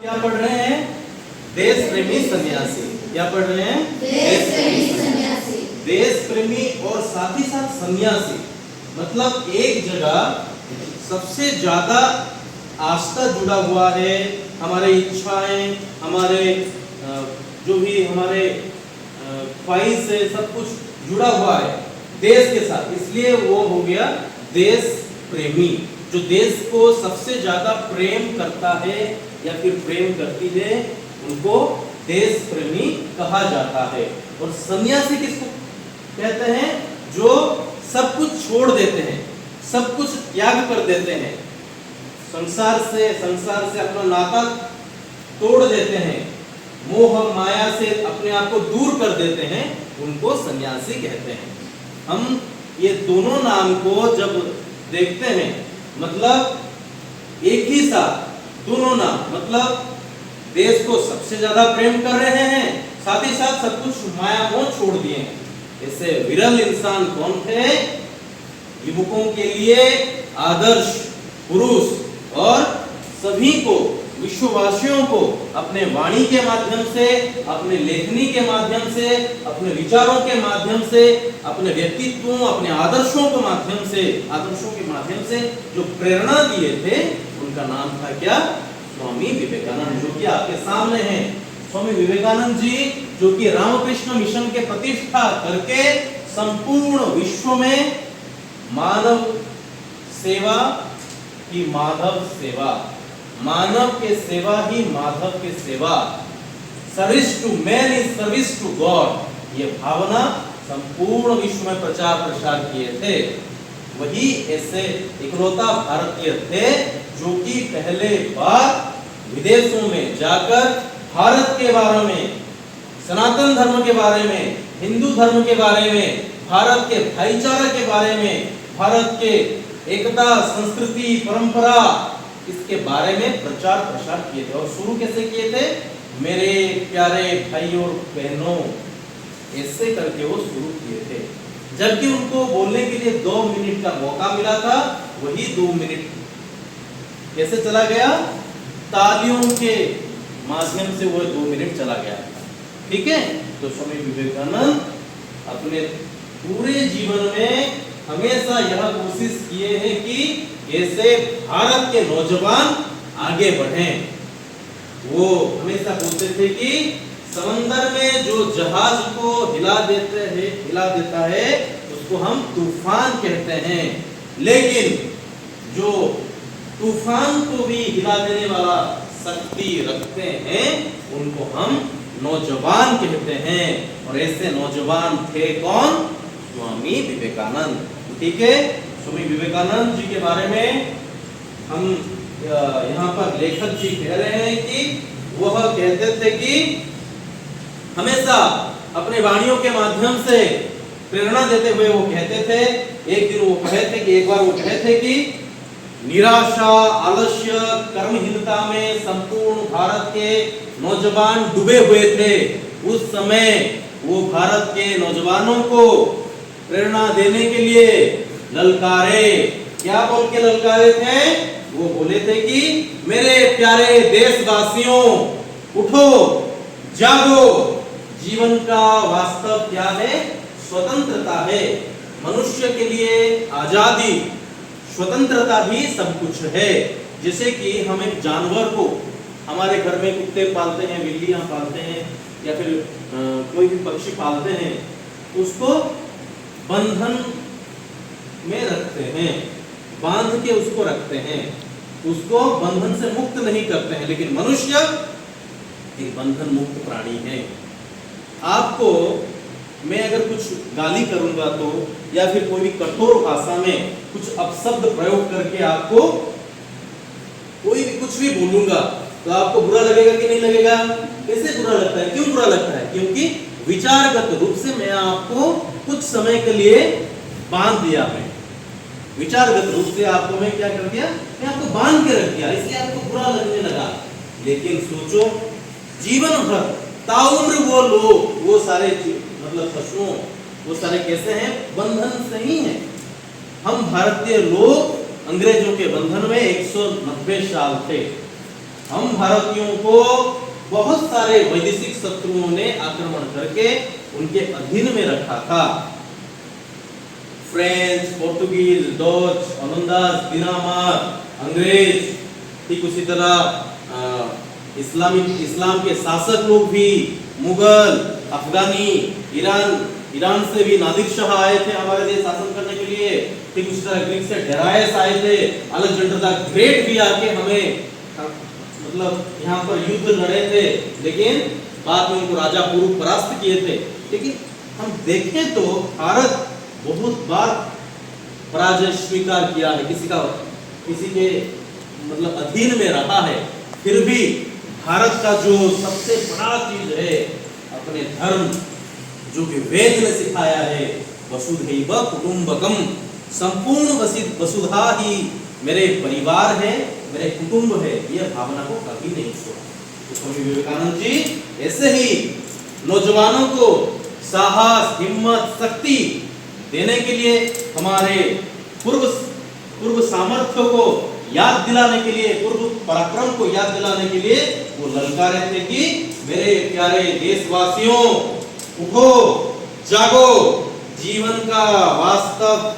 क्या पढ़ रहे हैं? देश प्रेमी सन्यासी। क्या पढ़ रहे हैं? देश प्रेमी सन्यासी। देश प्रेमी और साथ ही साथ सन्यासी, मतलब एक जगह सबसे ज्यादा आस्था जुड़ा हुआ है, हमारे इच्छाएं, हमारे जो भी हमारे ख्वाहिश है, सब कुछ जुड़ा हुआ है देश के साथ, इसलिए वो हो गया देश प्रेमी। जो देश को सबसे ज्यादा प्रेम करता है या फिर प्रेम करती है, उनको देश प्रेमी कहा जाता है। और सन्यासी किसको कहते हैं? जो सब कुछ छोड़ देते हैं, सब कुछ त्याग कर देते हैं, संसार से अपना नाता तोड़ देते हैं, मोह माया से अपने आप को दूर कर देते हैं, उनको सन्यासी कहते हैं। हम ये दोनों नाम को जब देखते हैं, मतलब एक ही साथ दोनों नाम, मतलब देश को सबसे ज्यादा प्रेम कर रहे हैं, साथ ही साथ सब कुछ माया मोह छोड़ दिए हैं। ऐसे विरल इंसान कौन थे? युवकों के लिए आदर्श पुरुष, और सभी को, विश्ववासियों को अपने वाणी के माध्यम से, अपने लेखनी के माध्यम से, अपने विचारों के माध्यम से, अपने व्यक्तित्वों, अपने आदर्शों के माध्यम से जो प्रेरणा दिए थे, उनका नाम था क्या? स्वामी विवेकानंद, जो कि आपके सामने हैं। स्वामी विवेकानंद जी, जो कि रामकृष्ण मिशन के प्रतिष्ठा करके संपूर्ण विश्व में मानव सेवा ही माधव सेवा, मानव के सेवा ही माधव के सेवा, service to man is service to God, ये भावना संपूर्ण विश्व में प्रचार प्रसार किए थे। वही ऐसे इकलौता भारतीय थे जो कि पहले बार विदेशों में जाकर भारत के बारे में, सनातन धर्म के बारे में, हिंदू धर्म के बारे में, भारत के भाईचारा के बारे में, भारत के एकता, संस्कृति, परंपरा, इसके बारे में प्रचार प्रसार किए थे। और शुरू कैसे किए थे? मेरे प्यारे भाई और बहनों, ऐसे करके वो शुरू किए थे। जबकि उनको बोलने के लिए 2 मिनट का मौका मिला था, वही 2 मिनट कैसे चला गया? तालियों के माध्यम से वो 2 मिनट चला गया। ठीक है, तो स्वामी विवेकानंद अपने पूरे जीवन में हमेशा यह कोशिश किए हैं कि कैसे भारत के नौजवान आगे बढ़ें। वो हमेशा बोलते थे कि समंदर में जो जहाज को हिला देता है उसको हम तूफान कहते हैं, लेकिन जो तूफान को भी हिला देने वाला शक्ति रखते हैं, उनको हम नौजवान कहते हैं। और ऐसे नौजवान थे कौन? स्वामी विवेकानंद। ठीक है, स्वामी विवेकानंद जी के बारे में हम यहाँ पर लेखक जी कह रहे हैं कि वह कहते थे कि हमेशा अपने वाणियों के माध्यम से प्रेरणा देते हुए वो कहते थे, एक बार वो कहे थे कि निराशा, आलस्य, कर्महीनता में संपूर्ण भारत के नौजवान डूबे हुए थे। उस समय वो भारत के नौजवानों को प्रेरणा देने के लिए ललकारे। क्या बोल के ललकारे थे? वो बोले थे कि मेरे प्यारे देशवासियों, उठो, जागो, जीवन का वास्तव क्या है? स्वतंत्रता है। मनुष्य के लिए आजादी, स्वतंत्रता भी सब कुछ है। जैसे कि हम एक जानवर को, हमारे घर में कुत्ते पालते हैं, बिल्लियां पालते हैं, या फिर कोई भी पक्षी पालते हैं, उसको बंधन में रखते हैं, बांध के उसको रखते हैं, उसको बंधन से मुक्त नहीं करते हैं। लेकिन मनुष्य एक बंधन मुक्त प्राणी है। आपको मैं अगर कुछ गाली करूंगा तो, या फिर कोई भी कठोर भाषा में कुछ अपशब्द प्रयोग करके आपको कोई भी कुछ भी बोलूंगा, तो आपको बुरा लगेगा कि नहीं लगेगा? कैसे बुरा लगता है? क्यों बुरा लगता है? क्योंकि विचारगत रूप से मैं आपको कुछ समय के लिए बांध दिया। मैं विचारगत रूप से आपको मैं क्या कर दिया? मैं आपको बांध के रख दिया, इसलिए आपको बुरा लगने लगा। लेकिन सोचो, जीवन भर ताउम्र वो लोग, वो सारे मतलब पशुओं, वो सारे कैसे हैं? बंधन से ही हैं। हम भारतीय लोग अंग्रेजों के बंधन में 190 साल थे। हम भारतीयों को बहुत सारे वैदेशिक शत्रुओं ने आक्रमण करके उनके अधीन में रखा था। फ्रेंच, पोर्तुगीज, डच, ओलंदाज, दिनामार, अंग्रेज, ठीक उसी तरह इस्लाम के शासक लोग भी, मुगल, अफगानी, ईरान से भी नादिर शाह आए थे हमारे देश शासन करने के लिए। ठीक उसी तरह ग्रीक से डेरायस आए थे, अलेक्जेंडर द ग्रेट भी आके हमें मतलब यहाँ पर युद्ध लड़े थे, लेकिन बाद में उनको राजा पुरु परास्त किए थे। लेकिन हम देखें तो भारत बहुत बार पराजय स्वीकार किया है, किसी के मतलब अधीन में रहा है। फिर भी भारत का जो सबसे बड़ा चीज है अपने धर्म, जो कि वेद ने सिखाया है, वसुधैव कुटुंबकम, संपूर्ण वसुधा ही मेरे परिवार है, मेरे कुटुंब है, यह भावना को कभी नहीं छोड़ा। तो स्वामी विवेकानंद जी ऐसे ही नौजवानों को साहस, हिम्मत, शक्ति देने के लिए, हमारे पूर्व सामर्थ्य को याद दिलाने के लिए, पूर्व पराक्रम को याद दिलाने के लिए वो ललकारे थे कि मेरे प्यारे देशवासियों, उठो, जागो, जीवन का वास्तव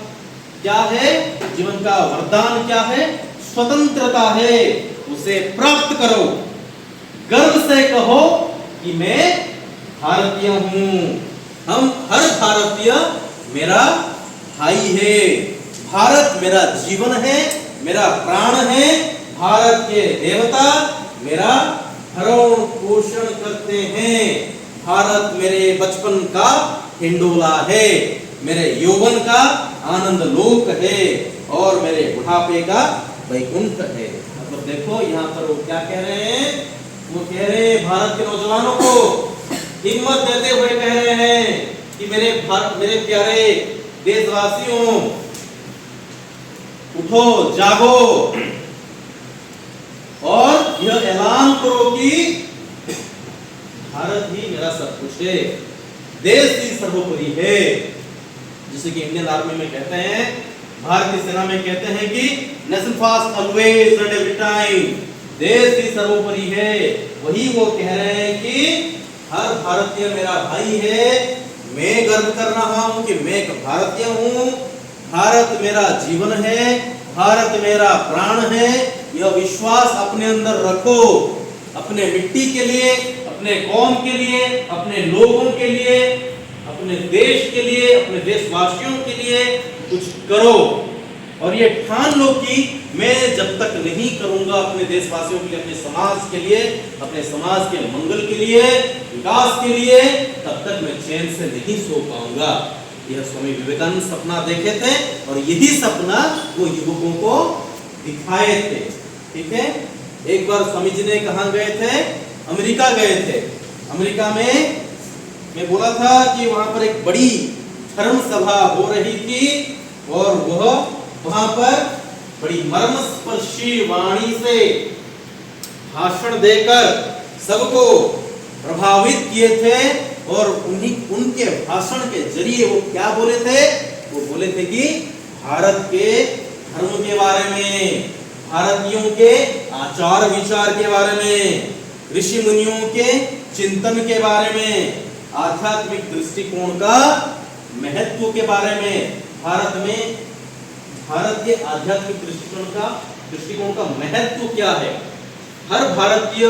क्या है, जीवन का वरदान क्या है, स्वतंत्रता है, उसे प्राप्त करो। गर्व से कहो कि मैं भारतीय हूं। हम हर भारतीय मेरा भाई है, भारत मेरा जीवन है, मेरा प्राण है, भारत के देवता मेरा भरण पोषण करते हैं, भारत मेरे बचपन का हिंडोला है, मेरे यौवन का आनंद लोक है और मेरे बुढ़ापे का वैकुंठ है। मतलब देखो यहाँ पर वो क्या कह रहे हैं, वो कह रहे हैं भारत के नौजवानों को हिम्मत देते हुए कह रहे हैं कि मेरे प्यारे देशवासियों, उठो, जागो और यह ऐलान करो कि भारत ही मेरा सब कुछ है, देश ही सर्वोपरि है। जैसे कि इंडियन आर्मी में कहते हैं, भारतीय सेना में कहते हैं कि nation first always and every time, देश ही सर्वोपरि है। वही वो कह रहे हैं कि हर भारतीय मेरा भाई है, मैं गर्व कर रहा हूं कि मैं एक भारतीय हूं, भारत मेरा जीवन है, भारत मेरा प्राण है। यह विश्वास अपने अंदर रखो, अपने मिट्टी के लिए, अपने कौम के लिए, अपने लोगों के लिए, अपने देश के लिए, अपने देशवासियों के लिए कुछ करो। और ये ठान लो कि मैं जब तक नहीं करूंगा अपने देशवासियों के लिए, अपने समाज के लिए, अपने समाज के मंगल के लिए, विकास के लिए, तब तक मैं चैन से नहीं सो पाऊंगा। यह स्वामी विवेकानंद सपना देखे थे और यही सपना वो युवकों को दिखाए थे। ठीक है, एक बार स्वामी जी ने कहाँ गए थे, अमेरिका गए थे। अमेरिका में मैं बोला था कि वहां पर एक बड़ी धर्म सभा हो रही थी और वह वहां पर बड़ी मर्मस्पर्शी वाणी से भाषण देकर सबको प्रभावित किए थे। और उनके भाषण के जरिए वो क्या बोले थे, वो बोले थे कि भारत के धर्म के बारे में, भारतीयों के आचार विचार के बारे में, ऋषि मुनियों के चिंतन के बारे में, आध्यात्मिक दृष्टिकोण का महत्व के बारे में, भारत के आध्यात्मिक दृष्टिकोण का महत्व क्या है। हर भारतीय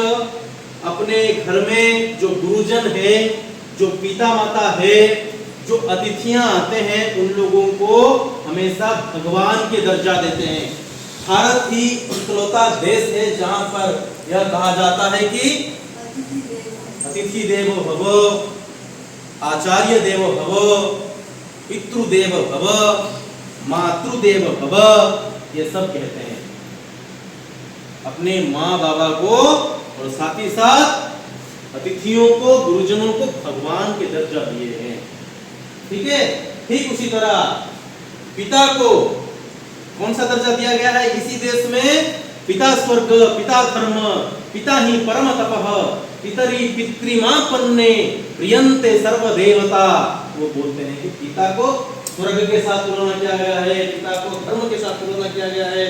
अपने घर में जो गुरुजन है, जो पिता माता है, जो अतिथियां आते हैं, उन लोगों को हमेशा भगवान के दर्जा देते हैं। भारत ही इकलौता देश है जहां पर यह कहा जाता है कि अतिथि देवो भव, आचार्य देवो भव, पितृदेव भव, मातृदेव भव, ये सब कहते हैं अपने माँ बाबा को, और साथ ही साथ अतिथियों को, गुरुजनों को भगवान के दर्जा दिए हैं। ठीक है, ठीक उसी तरह पिता को कौन सा दर्जा दिया गया है इसी देश में, पिता स्वर्ग, पिता धर्म, पिता ही परम तपः, पितरी पितृमापन्ने प्रियन्ते सर्व देवता। वो बोलते हैं कि पिता को स्वर्ग के साथ तुलना किया गया है, पिता को धर्म के साथ तुलना किया गया है।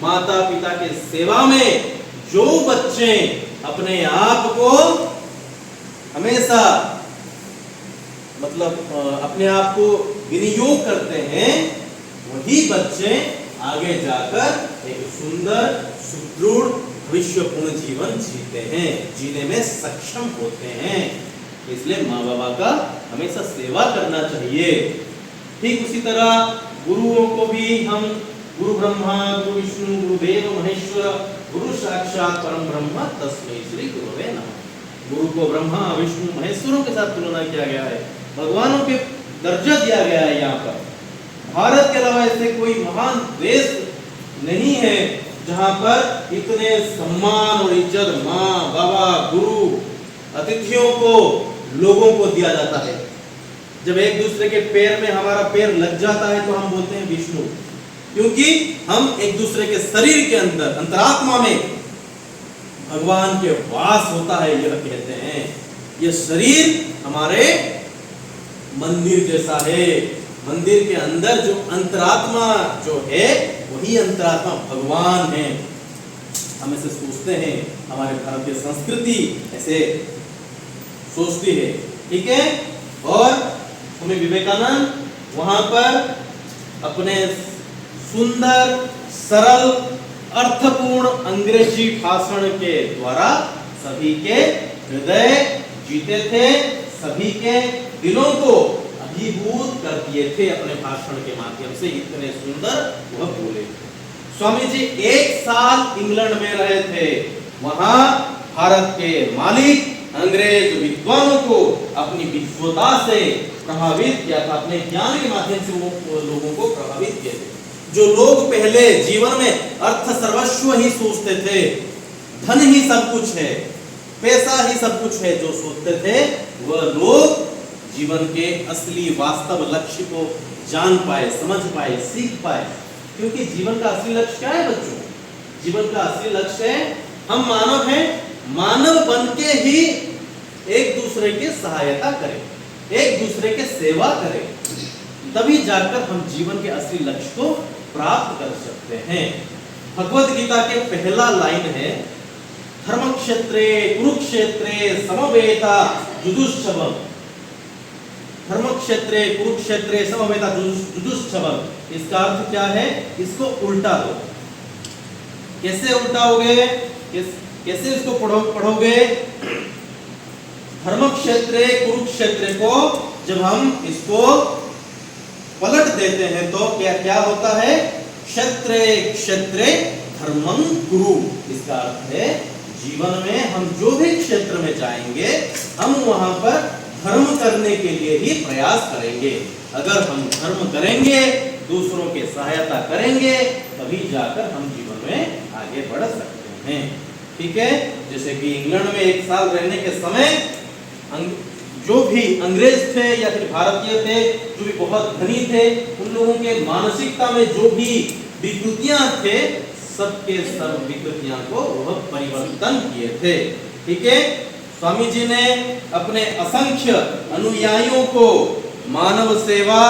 माता पिता के सेवा में जो बच्चे अपने आप को हमेशा मतलब अपने आप को विनियोग करते हैं, वही बच्चे आगे जाकर एक सुंदर सुदृढ़ भविष्यपूर्ण जीवन जीते हैं, जीने में सक्षम होते हैं। इसलिए माँ बाबा का हमेशा सेवा करना चाहिए। ठीक उसी तरह गुरुओं को भी हम गुरु ब्रह्मा गुरु विष्णु गुरुदेव महेश्वर गुरु साक्षात परम ब्रह्म तस्मै श्री गुरुवे नमः। गुरु को ब्रह्मा विष्णु महेश्वरों के साथ तुलना किया गया है, भगवानों के दर्जा दिया गया है। यहाँ पर भारत के अलावा ऐसे कोई महान देश नहीं है जहाँ पर इतने सम्मान और इज्जत माँ बाबा गुरु अतिथियों को लोगों को दिया जाता है। जब एक दूसरे के पैर में हमारा पैर लग जाता है तो हम बोलते हैं विष्णु, क्योंकि हम एक दूसरे के शरीर के अंदर अंतरात्मा में भगवान के वास होता है, यह कहते हैं। यह शरीर हमारे मंदिर जैसा है। मंदिर के अंदर जो अंतरात्मा जो है वही अंतरात्मा भगवान है। हम ऐसे सोचते हैं, हमारे भारतीय संस्कृति ऐसे सोचती है, ठीक है। और स्वामी विवेकानंद वहां पर अपने सुंदर सरल अर्थपूर्ण अंग्रेजी भाषण के द्वारा सभी के हृदय जीते थे, सभी के दिलों को अभिभूत कर दिए थे अपने भाषण के माध्यम से। इतने सुंदर वह बोले। स्वामी जी 1 साल इंग्लैंड में रहे थे। वहां भारत के मालिक अंग्रेज विद्वानों को अपनी विद्वता से प्रभावित किया था, अपने ज्ञान के माध्यम से वो लोगों को प्रभावित किए थे। जो लोग पहले जीवन में अर्थ सर्वस्व ही सोचते थे, धन ही सब कुछ है, पैसा ही सब कुछ है जो सोचते थे, वह लोग जीवन के असली वास्तव लक्ष्य को जान पाए, समझ पाए, सीख पाए। क्योंकि जीवन का असली लक्ष्य क्या है बच्चों? जीवन का असली लक्ष्य है हम मानव हैं, मानव बन के ही एक दूसरे की सहायता करें, एक दूसरे के सेवा करें, तभी जाकर हम जीवन के असली लक्ष्य को प्राप्त कर सकते हैं। भगवत गीता के पहला लाइन है, धर्मक्षेत्रे कुरुक्षेत्रे समवेता जुजुष्टवम्। धर्मक्षेत्रे कुरुक्षेत्रे समवेता जुजुष्टवम्, इसका अर्थ क्या है? इसको उल्टा दो। कैसे उल्टाओगे? कैसे इसको पढ़ोगे? धर्मक्षेत्रे कुरुक्षेत्रे को जब हम इसको पलट देते हैं तो क्या क्या होता है? क्षेत्रे क्षेत्रे धर्मं कुरु। इसका अर्थ है जीवन में हम जो भी क्षेत्र में जाएंगे हम वहां पर धर्म करने के लिए ही प्रयास करेंगे। अगर हम धर्म करेंगे, दूसरों की सहायता करेंगे, तभी जाकर हम जीवन में आगे बढ़ सकते हैं। ठीक है। जैसे कि इंग्लैंड में 1 साल रहने के समय जो भी अंग्रेज थे या फिर भारतीय थे, जो भी बहुत धनी थे, उन लोगों के मानसिकता में जो भी विकृतियां थे, सबके सब विकृतियां को वह परिवर्तन किए थे। ठीक है। स्वामी जी ने अपने असंख्य अनुयायियों को मानव सेवा,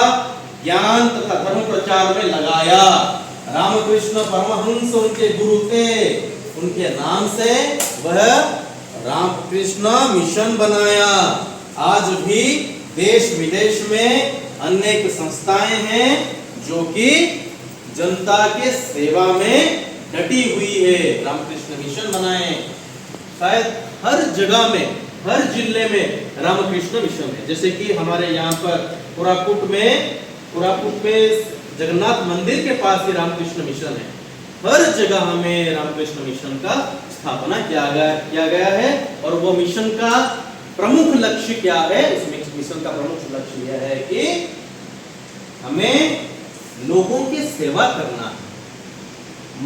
ज्ञान तथा धर्म प्रचार में लगाया। रामकृष्ण परमहंस उनके गुरु थे, उनके नाम से वह रामकृष्ण मिशन बनाया। आज भी देश विदेश में अनेक संस्थाएं हैं जो कि जनता के सेवा में डटी हुई है। रामकृष्ण मिशन बनाए, शायद हर जगह में, हर जिले में रामकृष्ण मिशन है। जैसे कि हमारे यहाँ पर कोरापुट में जगन्नाथ मंदिर के पास ही रामकृष्ण मिशन है। हर जगह हमें रामकृष्ण मिशन का स्थापना किया गया है। और वो मिशन का प्रमुख लक्ष्य क्या है? उस मिशन का प्रमुख लक्ष्य यह है कि हमें लोगों की सेवा करना है।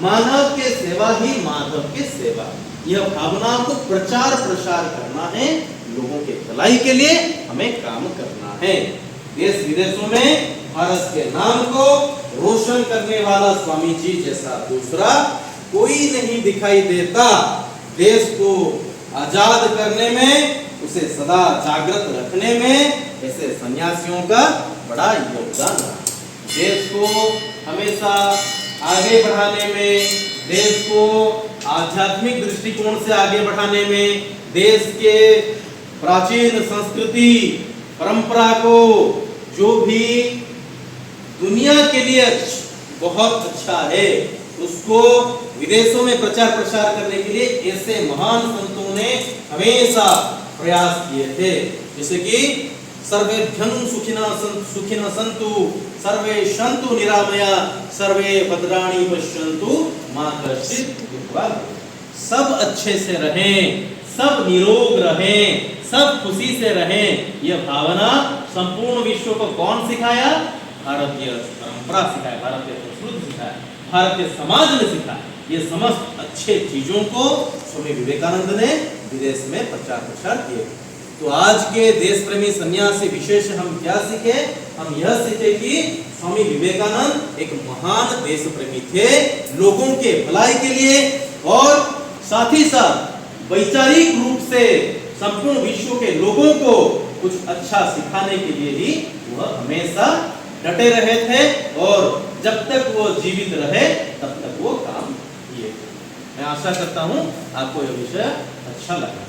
मानव के सेवा ही माधव की सेवा, यह भावना को प्रचार प्रसार करना है। लोगों के भलाई के लिए हमें काम करना है। देश विदेशों में भारत के नाम को रोशन करने वाला स्वामी जी जैसा दूसरा कोई नहीं दिखाई देता। देश को आजाद करने में, उसे सदा जागृत रखने में ऐसे सन्यासियों का बड़ा योगदान रहा। देश को हमेशा आगे बढ़ाने में, देश को आध्यात्मिक दृष्टिकोण से आगे बढ़ाने में, देश के प्राचीन संस्कृति परंपरा को जो भी दुनिया के लिए बहुत अच्छा है उसको विदेशों में प्रचार प्रसार करने के लिए ऐसे महान संतों ने हमेशा प्रयास किए थे। जैसे कि सर्वेभ्यं सुखिनः सन्तु सर्वे सन्तु निरामया सर्वे भद्राणि पश्यन्तु मा कश्चित् दुःखभाग्। सब अच्छे से रहें, सब निरोग रहें, सब खुशी से रहें, यह भावना संपूर्ण विश्व को कौन सिखाया? भारतीय परंपरा सिखाया, भारतीय संस्कृति सिखाया, भारतीय समाज ने सिखाया। ये समस्त अच्छे चीजों को स्वामी विवेकानंद ने विदेश में प्रचार प्रसार किए। तो आज के देश प्रेमी सन्यासी विशेष हम क्या सीखे? हम यह सीखे कि स्वामी विवेकानंद एक महान देश प्रेमी थे, लोगों के भलाई के लिए और साथ ही साथ वैचारिक रूप से संपूर्ण विश्व के लोगों को कुछ अच्छा सिखाने के लिए ही वह हमेशा डटे रहे थे और जब तक वो जीवित रहे तब तक वो काम किए। मैं आशा करता हूं आपको यह विषय अच्छा लगा।